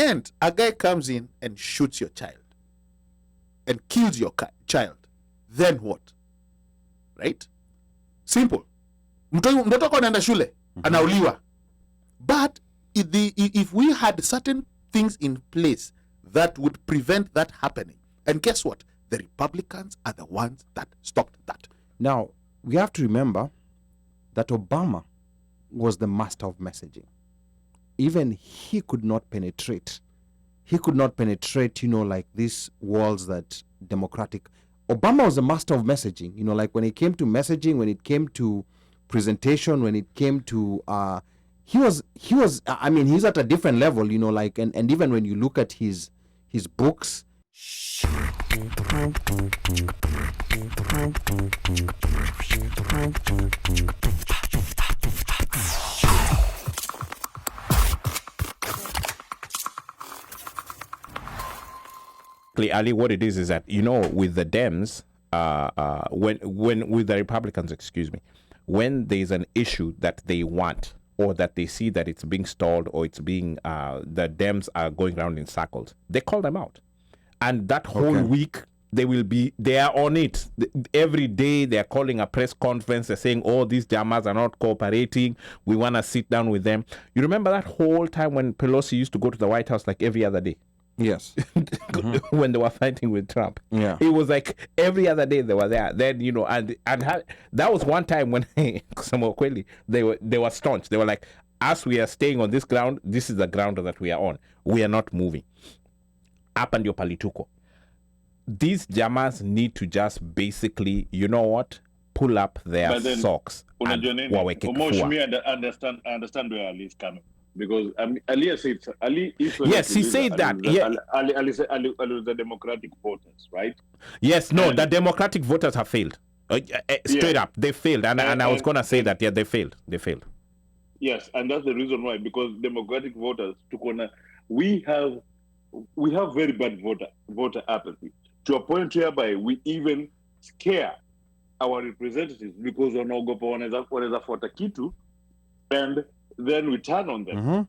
and a guy comes in and shoots your child and kills your child, then what? Right? Simple. Mtoto ako anaenda shule, anauliwa. But if we had certain things in place that would prevent that happening, and guess what? The Republicans are the ones that stopped that. Now, we have to remember that Obama was the master of messaging. Even he could not penetrate. He could not penetrate, like these walls that Democratic. Obama was the master of messaging. Like when it came to messaging, when it came to presentation, when it came to he was I mean, he's at a different level, like and even when you look at his books. Ali, what it is that, with the Dems, when with the Republicans, when there's an issue that they want or that they see that it's being stalled or it's being, the Dems are going around in circles, they call them out. And that whole week, they are on it. Every day they're calling a press conference. They're saying, these Jamas are not cooperating. We want to sit down with them. You remember that whole time when Pelosi used to go to the White House like every other day? Yes. When they were fighting with Trump. Yeah. It was like every other day they were there. Then, and that was one time when Samuel Kweli, they were staunch. They were like, as we are staying on this ground, this is the ground that we are on. We are not moving. Up and your palituko. These Jamas need to just basically, pull up their socks and waweke kifua. I understand where Ali is coming. Because Ali said, yes, he said that. Ali was the Democratic voters, right? Yes, the Democratic voters have failed. Straight up, they failed. And I was going to say that, they failed. They failed. Yes, and that's the reason why. Because Democratic voters we have very bad voter apathy to a point whereby we even scare our representatives because wanaogopa wanaweza fuata kitu, and then we turn on them.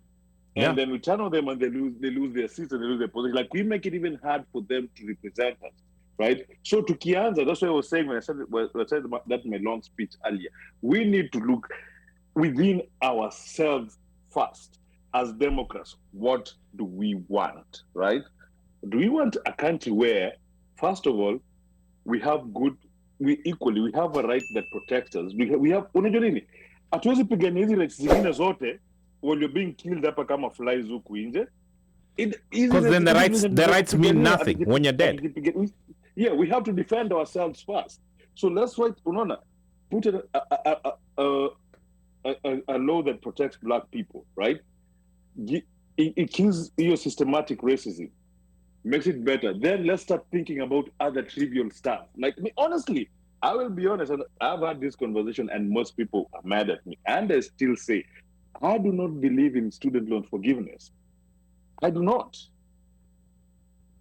And then we turn on them and they lose their seats and they lose their position. Like, we make it even hard for them to represent us, right? So to Kianza, that's what I was saying when I said that in my long speech earlier. We need to look within ourselves first. As Democrats, what do we want, right? Do we want a country where, first of all, we have a right that protects us. We have, unajua nini? Hatuwezi pigania hizi rights zingine zote while you're being killed hapa kama flies huku nje. Because then the rights mean nothing when you're dead. Yeah, we have to defend ourselves first. So let's put a law that protects black people, right? It kills your systematic racism, makes it better. Then let's start thinking about other trivial stuff. Like, honestly, I will be honest, and I've had this conversation and most people are mad at me. And I still say, I do not believe in student loan forgiveness. I do not.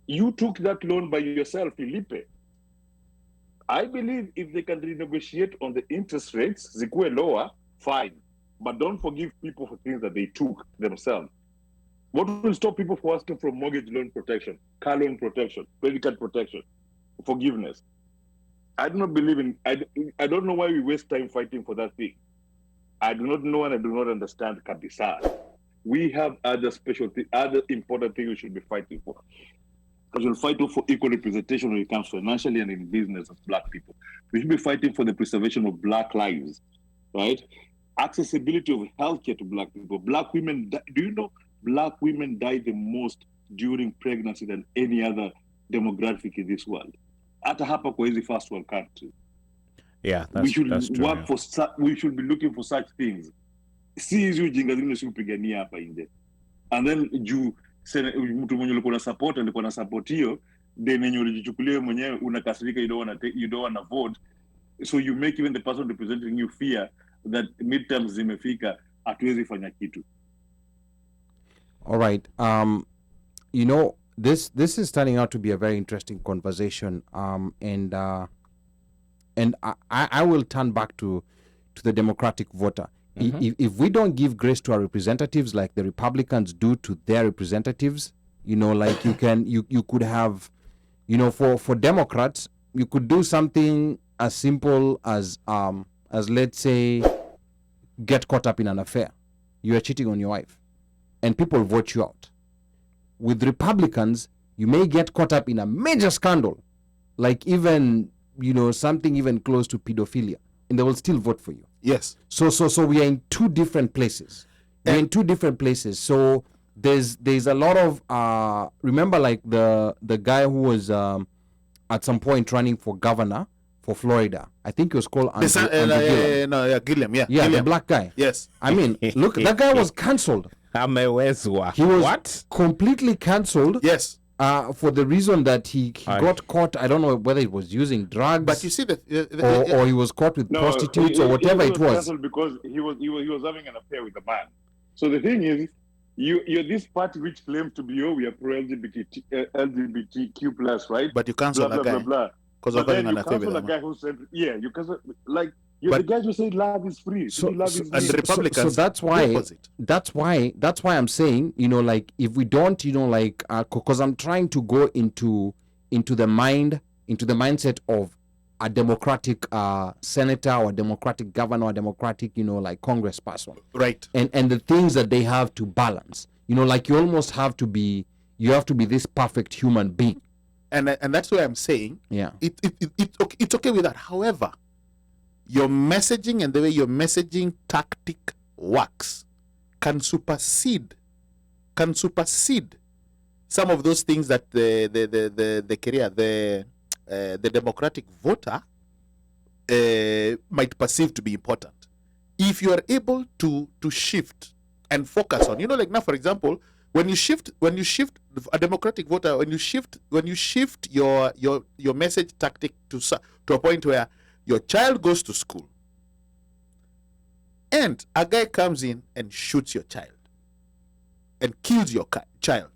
You took that loan by yourself, Felipe. I believe if they can renegotiate on the interest rates, zikuwe lower, fine. But don't forgive people for things that they took themselves. What will stop people from asking for mortgage loan protection, car loan protection, credit card protection, forgiveness? I do not believe in, I don't know why we waste time fighting for that thing. I do not know and I do not understand Kabisa. We have other important things we should be fighting for. We should fight for equal representation when it comes financially and in business as black people. We should be fighting for the preservation of black lives, right? Accessibility of healthcare to black people. Black women, do you know black women die the most during pregnancy than any other demographic in this world? Hata hapa kwa hizi first world countries. Yeah, that's true. We should be looking for such things. Si hizi ujinga zingine si kupigania hapa nje. And then mtu mwenye ulikuwa na support alikuwa na support hiyo, then yenye ulijichukulia mwenyewe unakasirika, you don't want to vote. So you make even the person representing you fear that midterms zimefika, hatuwezi fanya kitu. All right. This is turning out to be a very interesting conversation. And I will turn back to the Democratic voter. Mm-hmm. If we don't give grace to our representatives like the Republicans do to their representatives, You know, like you could have, you know, for Democrats, you could do something as simple as let's say, get caught up in an affair. You are cheating on your wife, and people vote you out. With Republicans, you may get caught up in a major scandal, like even, you know, something even close to pedophilia, and they will still vote for you. Yes. So we are in two different places. We're in two different places. So there's a lot of remember, like the guy who was at some point running for governor for Florida. I think he was called Andrew Gillum. Gilliam. Yeah, Yeah, Gilliam. the black guy. Yes. I mean, look, that guy was cancelled. He was What? completely cancelled. Yes. For the reason that he got caught. I don't know whether it was using drugs, But you see that or he was caught with prostitutes or whatever it was. Cancelled because he was having an affair with a man. So the thing is, you're this party which claims to be, we are pro LGBTQ plus, right? but you cancel Blah a blah guy blah blah. because But of having then an you affair with cancel a a man. guy who said, you cancel, like, you're the But- guys who say love is free. So- love so- is And free. Republicans, So that's the why opposite. that's why I'm saying, you know, like, if we don't, you know, like, because I'm trying to go into the mindset of a Democratic senator or Democratic governor or Democratic, you know, like, congressperson, Right. and the things that they have to balance. You know, like, you almost have to be this perfect human being. And that's why I'm saying Yeah. it's okay with that. However, your messaging and the way your messaging tactic works can supersede some of those things that the Democratic voter might perceive to be important. If you are able to shift and focus on, you know, like now, for example, when you shift a Democratic voter, when you shift your message tactic to a point where your child goes to school and a guy comes in and shoots your child and kills your child,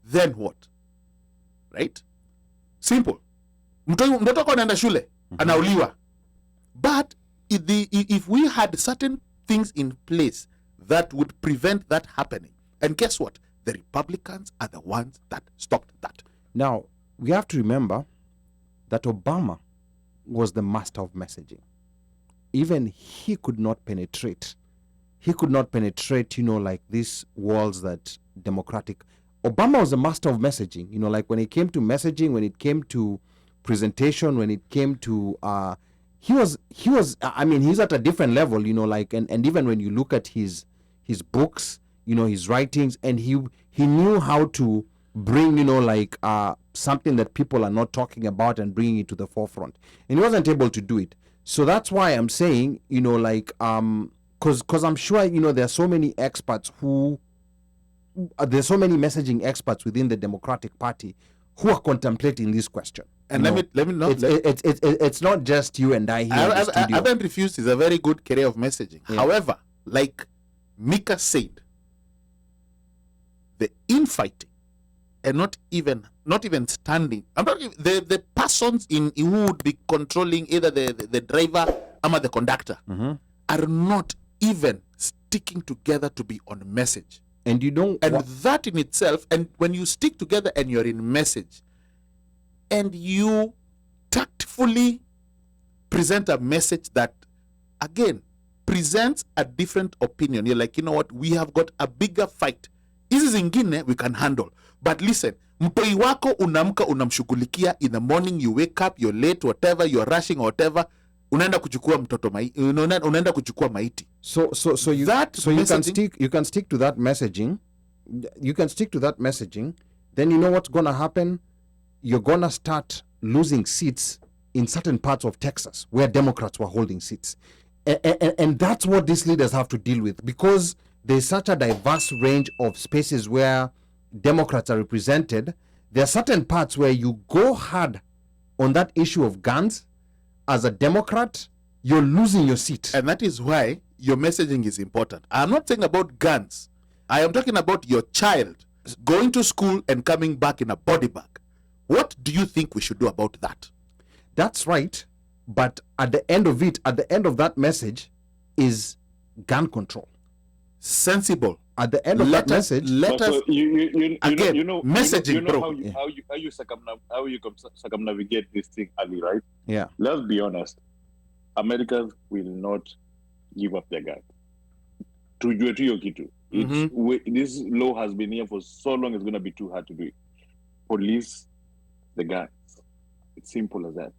then what? Right? Simple. Mtoto wako anaenda shule, anauliwa. But if we had certain things in place that would prevent that happening, and guess what? The Republicans are the ones that stopped that. Now, we have to remember that Obama was the master of messaging. Even he could not penetrate. You know, like, these walls that Democratic. Obama was the master of messaging. You know, like, when it came to messaging, when it came to presentation, when it came to he was. I mean, he's at a different level. You know, like, and even when you look at his books, you know, his writings, and he knew how to bring, you know, like, something that people are not talking about and bringing it to the forefront, and he wasn't able to do it. So that's why I'm saying, you know, like, because I'm sure, you know, there are so many experts there's so many messaging experts within the Democratic Party who are contemplating this question. And let me know. It's not just you and I here in the studio. I haven't refused. Is a very good career of messaging. Yeah. However, like Mika said, the infighting and not even standing. I'm not the persons who would be controlling either the driver or the conductor are not even sticking together to be on message. And you don't. And that in itself, and when you stick together and you're in message, and you tactfully present a message that, again, presents a different opinion. You're like, you know what, we have got a bigger fight. Hizi zingine we can handle. But listen, mtoi wako unamka unamshughulikia, in the morning you wake up, you're late, whatever, you're rushing or whatever, unaenda kuchukua mtoto unaenda kuchukua maiti. So you can stick to that messaging. You can stick to that messaging. Then you know what's gonna happen? You're gonna start losing seats in certain parts of Texas where Democrats were holding seats, and that's what these leaders have to deal with, because there's such a diverse range of spaces where Democrats are represented. There are certain parts where you go hard on that issue of guns. As a Democrat, you're losing your seat. And that is why your messaging is important. I'm not saying about guns. I am talking about your child going to school and coming back in a body bag. What do you think we should do about that? That's right. But at the end of that message is gun control. sensible. At the end of that message, let us messaging, bro. How you circumnavigate this thing, Ali, right? Yeah. Let's be honest. Americans will not give up their guns. This law has been here for so long, it's going to be too hard to do it. Police the guns. It's simple as that.